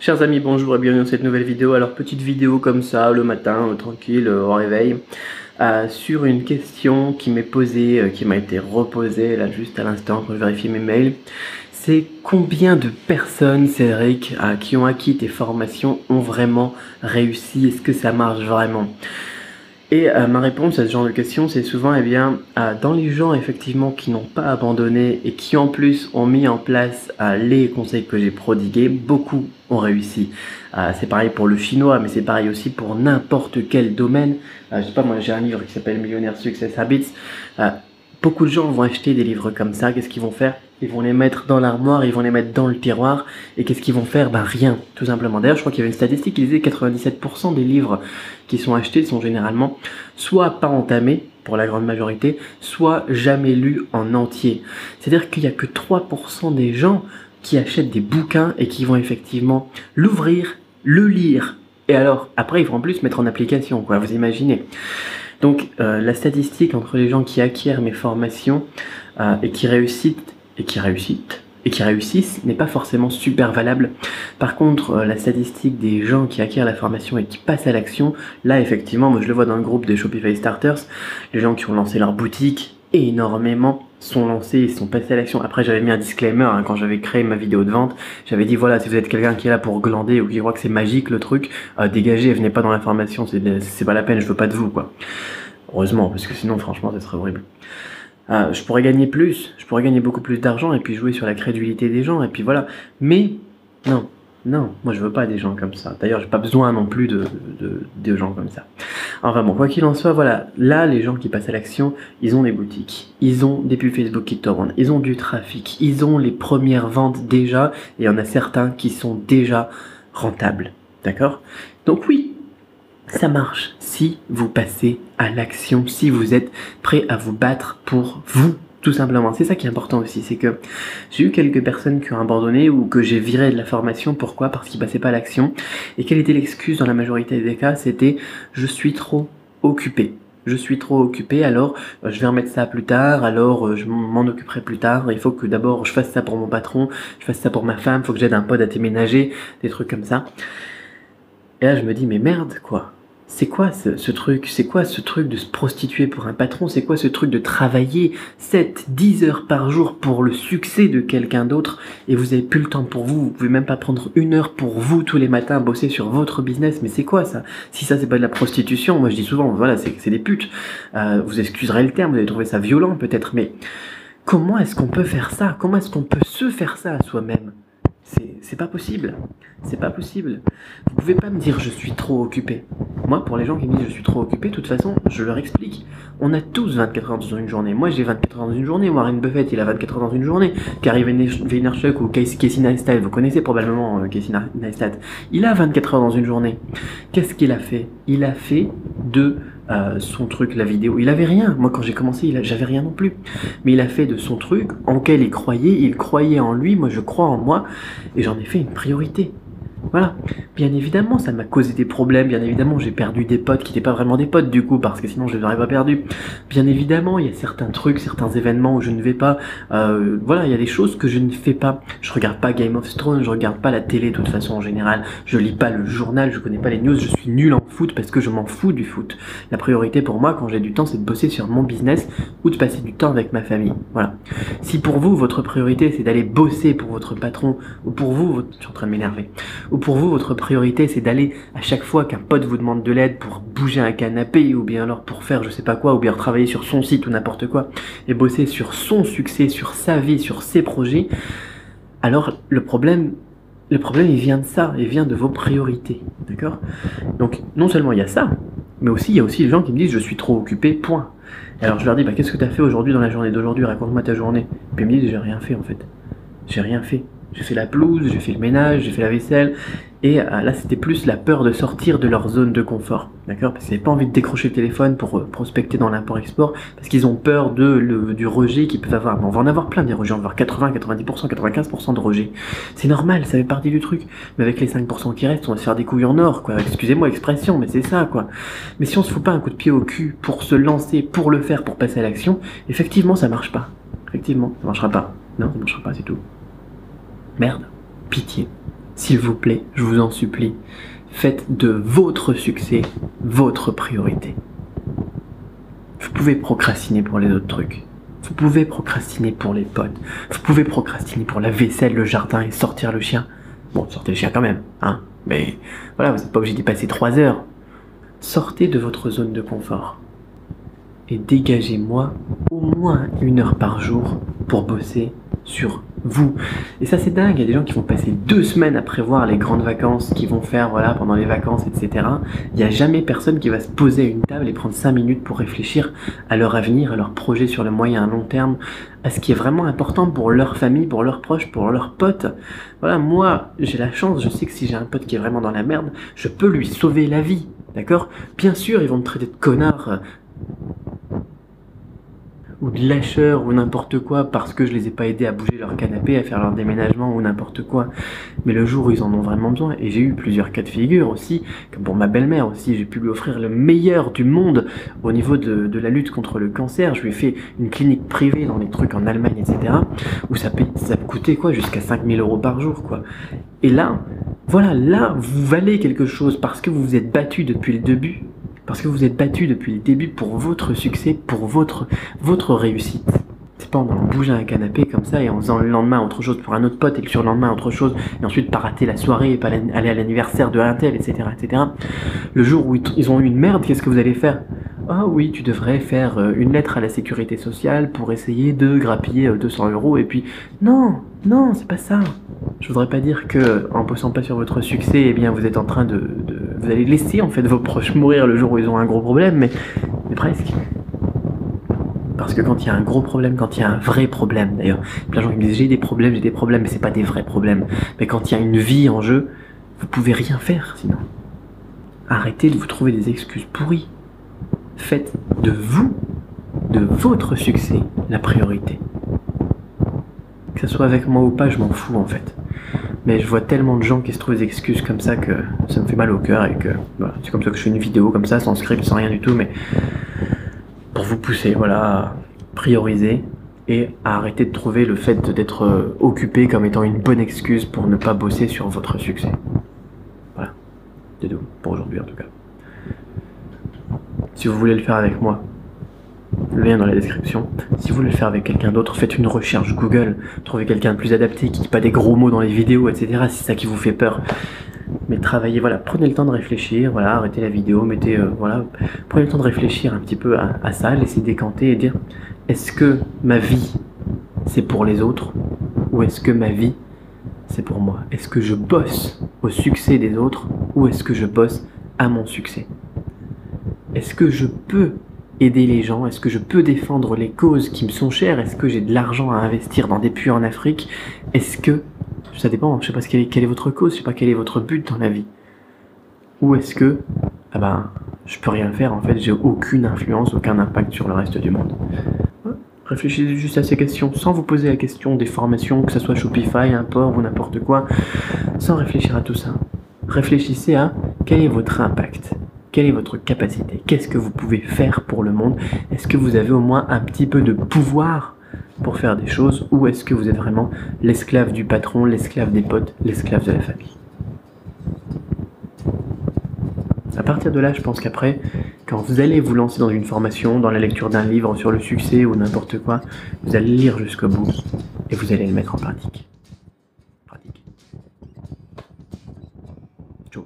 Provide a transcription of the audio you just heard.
Chers amis, bonjour et bienvenue dans cette nouvelle vidéo. Alors petite vidéo comme ça, le matin, tranquille, au réveil, sur une question qui m'est posée, qui m'a été reposée là juste à l'instant quand je vérifie mes mails. C'est combien de personnes, Cédric, qui ont acquis tes formations ont vraiment réussi? Est-ce que ça marche vraiment? Et ma réponse à ce genre de questions, c'est souvent, dans les gens effectivement qui n'ont pas abandonné et qui en plus ont mis en place les conseils que j'ai prodigués, beaucoup ont réussi. C'est pareil pour le chinois, mais c'est pareil aussi pour n'importe quel domaine. Je sais pas, moi j'ai un livre qui s'appelle Millionaire Success Habits. Beaucoup de gens vont acheter des livres comme ça. Qu'est-ce qu'ils vont faire? Ils vont les mettre dans l'armoire, ils vont les mettre dans le tiroir. Et qu'est-ce qu'ils vont faire? Rien, tout simplement. D'ailleurs, je crois qu'il y avait une statistique qui disait que 97% des livres qui sont achetés sont généralement soit pas entamés, pour la grande majorité, soit jamais lus en entier. C'est-à-dire qu'il n'y a que 3% des gens qui achètent des bouquins et qui vont effectivement l'ouvrir, le lire. Et alors, après, ils vont en plus mettre en application, quoi, vous imaginez. Donc la statistique entre les gens qui acquièrent mes formations et qui réussissent n'est pas forcément super valable. Par contre, la statistique des gens qui acquièrent la formation et qui passent à l'action, là effectivement, moi je le vois dans le groupe des Shopify Starters, les gens qui ont lancé leur boutique, énormément sont lancés et sont passés à l'action. Après j'avais mis un disclaimer quand j'avais créé ma vidéo de vente, j'avais dit voilà, si vous êtes quelqu'un qui est là pour glander ou qui croit que c'est magique le truc, dégagez, venez pas dans la formation, c'est pas la peine, je veux pas de vous quoi. Heureusement, parce que sinon franchement ça serait horrible. Je pourrais gagner plus, je pourrais gagner beaucoup plus d'argent et puis jouer sur la crédulité des gens et puis voilà. Mais non, moi je veux pas des gens comme ça. D'ailleurs j'ai pas besoin non plus de gens comme ça. Enfin bon, quoi qu'il en soit, voilà, là les gens qui passent à l'action, ils ont des boutiques, ils ont des pubs Facebook qui tournent, ils ont du trafic, ils ont les premières ventes déjà et il y en a certains qui sont déjà rentables, d'accord? Donc oui, ça marche si vous passez à l'action, si vous êtes prêt à vous battre pour vous, tout simplement. C'est ça qui est important aussi, c'est que j'ai eu quelques personnes qui ont abandonné ou que j'ai viré de la formation. Pourquoi? Parce qu'ils passaient pas à l'action. Et quelle était l'excuse dans la majorité des cas? C'était « je suis trop occupé ». Je suis trop occupé, alors je vais remettre ça plus tard, alors je m'en occuperai plus tard, il faut que d'abord je fasse ça pour mon patron, je fasse ça pour ma femme, il faut que j'aide un pote à déménager, des trucs comme ça. Et là je me dis mais merde quoi, c'est quoi ce truc? C'est quoi ce truc de se prostituer pour un patron? C'est quoi ce truc de travailler 7-10 heures par jour pour le succès de quelqu'un d'autre et vous avez plus le temps pour vous? Vous pouvez même pas prendre 1 heure pour vous tous les matins, bosser sur votre business? Mais c'est quoi ça? Si ça c'est pas de la prostitution, moi je dis souvent voilà c'est des putes. Vous excuserez le terme, vous allez trouver ça violent peut-être, mais comment est-ce qu'on peut faire ça? Comment est-ce qu'on peut se faire ça à soi-même? C'est pas possible, c'est pas possible. Vous pouvez pas me dire je suis trop occupé. Moi, pour les gens qui me disent je suis trop occupé, de toute façon, je leur explique. On a tous 24 heures dans une journée. Moi, j'ai 24 heures dans une journée. Warren Buffett, il a 24 heures dans une journée. Gary Vaynerchuk ou Casey Neistat, vous connaissez probablement Casey Neistat. Il a 24 heures dans une journée. Qu'est-ce qu'il a fait? Il a fait de son truc, la vidéo. Il avait rien. Moi, quand j'ai commencé, j'avais rien non plus. Mais il a fait de son truc en lequel il croyait en lui. Moi, je crois en moi. Et j'en ai fait une priorité. Voilà. Bien évidemment, ça m'a causé des problèmes. Bien évidemment, j'ai perdu des potes qui n'étaient pas vraiment des potes du coup, parce que sinon je les aurais pas perdus. Bien évidemment, il y a certains trucs, certains événements où je ne vais pas. Voilà, il y a des choses que je ne fais pas. Je regarde pas Game of Thrones, je regarde pas la télé de toute façon en général. Je lis pas le journal, je connais pas les news. Je suis nul en foot parce que je m'en fous du foot. La priorité pour moi, quand j'ai du temps, c'est de bosser sur mon business ou de passer du temps avec ma famille. Voilà. Si pour vous, votre priorité, c'est d'aller bosser pour votre patron, ou pour vous, je suis en train de m'énerver. Ou pour vous, votre priorité, c'est d'aller à chaque fois qu'un pote vous demande de l'aide pour bouger un canapé, ou bien alors pour faire je sais pas quoi, ou bien travailler sur son site ou n'importe quoi, et bosser sur son succès, sur sa vie, sur ses projets, alors le problème il vient de ça, il vient de vos priorités, d'accord? Donc non seulement il y a ça, mais aussi il y a aussi les gens qui me disent je suis trop occupé, point. Et alors je leur dis qu'est-ce que tu as fait aujourd'hui dans la journée d'aujourd'hui, raconte-moi ta journée. Puis ils me disent j'ai rien fait en fait, j'ai rien fait. J'ai fait la pelouse, j'ai fait le ménage, j'ai fait la vaisselle. Et là, c'était plus la peur de sortir de leur zone de confort. D'accord? Parce qu'ils n'avaient pas envie de décrocher le téléphone pour prospecter dans l'import-export. Parce qu'ils ont peur du rejet qu'ils peuvent avoir. Mais on va en avoir plein des rejets. On va avoir 80, 90%, 95% de rejets. C'est normal, ça fait partie du truc. Mais avec les 5% qui restent, on va se faire des couilles en or, quoi. Excusez-moi l'expression, mais c'est ça, quoi. Mais si on se fout pas un coup de pied au cul pour se lancer, pour le faire, pour passer à l'action, effectivement, ça marche pas. Effectivement, ça marchera pas. Non, ça marchera pas, c'est tout. Merde, pitié. s'il vous plaît, je vous en supplie, faites de votre succès votre priorité. Vous pouvez procrastiner pour les autres trucs. Vous pouvez procrastiner pour les potes. Vous pouvez procrastiner pour la vaisselle, le jardin et sortir le chien. Bon, sortez le chien quand même, hein. Mais voilà, vous n'êtes pas obligé d'y passer 3 heures. Sortez de votre zone de confort. Et dégagez-moi au moins 1 heure par jour pour bosser sur vous. Et ça c'est dingue, il y a des gens qui vont passer 2 semaines à prévoir les grandes vacances qu'ils vont faire voilà, pendant les vacances, etc. Il n'y a jamais personne qui va se poser à une table et prendre 5 minutes pour réfléchir à leur avenir, à leur projet sur le moyen et long terme, à ce qui est vraiment important pour leur famille, pour leurs proches, pour leurs potes. Voilà, moi j'ai la chance, je sais que si j'ai un pote qui est vraiment dans la merde, je peux lui sauver la vie, d'accord? Bien sûr ils vont me traiter de connard, ou de lâcheurs ou n'importe quoi parce que je les ai pas aidés à bouger leur canapé, à faire leur déménagement ou n'importe quoi. Mais le jour où ils en ont vraiment besoin, et j'ai eu plusieurs cas de figure aussi, comme pour ma belle-mère aussi, j'ai pu lui offrir le meilleur du monde au niveau de la lutte contre le cancer. Je lui ai fait une clinique privée dans des trucs en Allemagne, etc. où ça coûtait quoi, jusqu'à 5000 € par jour, quoi. Et là, voilà, là, vous valez quelque chose parce que vous vous êtes battu depuis le début. Parce que vous êtes battu depuis le début pour votre succès, pour votre réussite. C'est pas en allant bouger un canapé comme ça et en faisant le lendemain autre chose pour un autre pote et le surlendemain autre chose et ensuite pas rater la soirée et pas aller à l'anniversaire de un tel, etc., etc. Le jour où ils ont eu une merde, qu'est-ce que vous allez faire? Ah oui, tu devrais faire une lettre à la sécurité sociale pour essayer de grappiller 200 € et puis... Non, non, c'est pas ça. Je voudrais pas dire que en bossant pas sur votre succès, eh bien vous êtes en train vous allez laisser en fait vos proches mourir le jour où ils ont un gros problème, mais presque. Parce que quand il y a un gros problème, quand il y a un vrai problème, d'ailleurs, plein de gens qui me disent j'ai des problèmes, mais c'est pas des vrais problèmes. Mais quand il y a une vie en jeu, vous pouvez rien faire sinon. Arrêtez de vous trouver des excuses pourries. Faites de vous, de votre succès, la priorité. Que ce soit avec moi ou pas, je m'en fous en fait. Mais je vois tellement de gens qui se trouvent des excuses comme ça que ça me fait mal au cœur et que voilà, c'est comme ça que je fais une vidéo comme ça, sans script, sans rien du tout, mais pour vous pousser, voilà, à prioriser et à arrêter de trouver le fait d'être occupé comme étant une bonne excuse pour ne pas bosser sur votre succès. Voilà, c'est tout, pour aujourd'hui en tout cas. Si vous voulez le faire avec moi, le lien dans la description. Si vous voulez le faire avec quelqu'un d'autre, faites une recherche Google, trouvez quelqu'un de plus adapté, qui dit pas des gros mots dans les vidéos, etc. Si c'est ça qui vous fait peur. Mais travaillez, voilà, prenez le temps de réfléchir, voilà, arrêtez la vidéo, mettez, voilà, prenez le temps de réfléchir un petit peu à ça, laissez décanter et dire, est-ce que ma vie, c'est pour les autres, ou est-ce que ma vie, c'est pour moi? Est-ce que je bosse au succès des autres, ou est-ce que je bosse à mon succès? Est-ce que je peux aider les gens? Est-ce que je peux défendre les causes qui me sont chères? Est-ce que j'ai de l'argent à investir dans des puits en Afrique? Est-ce que... Ça dépend, je sais pas quelle est votre cause, je sais pas quel est votre but dans la vie. Ou est-ce que... Ah ben, je peux rien faire en fait, j'ai aucune influence, aucun impact sur le reste du monde. Réfléchissez juste à ces questions, sans vous poser la question des formations, que ce soit Shopify, Import ou n'importe quoi, sans réfléchir à tout ça. Réfléchissez à quel est votre impact. Quelle est votre capacité? Qu'est-ce que vous pouvez faire pour le monde? Est-ce que vous avez au moins un petit peu de pouvoir pour faire des choses? Ou est-ce que vous êtes vraiment l'esclave du patron, l'esclave des potes, l'esclave de la famille? À partir de là, je pense qu'après, quand vous allez vous lancer dans une formation, dans la lecture d'un livre sur le succès ou n'importe quoi, vous allez lire jusqu'au bout et vous allez le mettre en pratique. Ciao.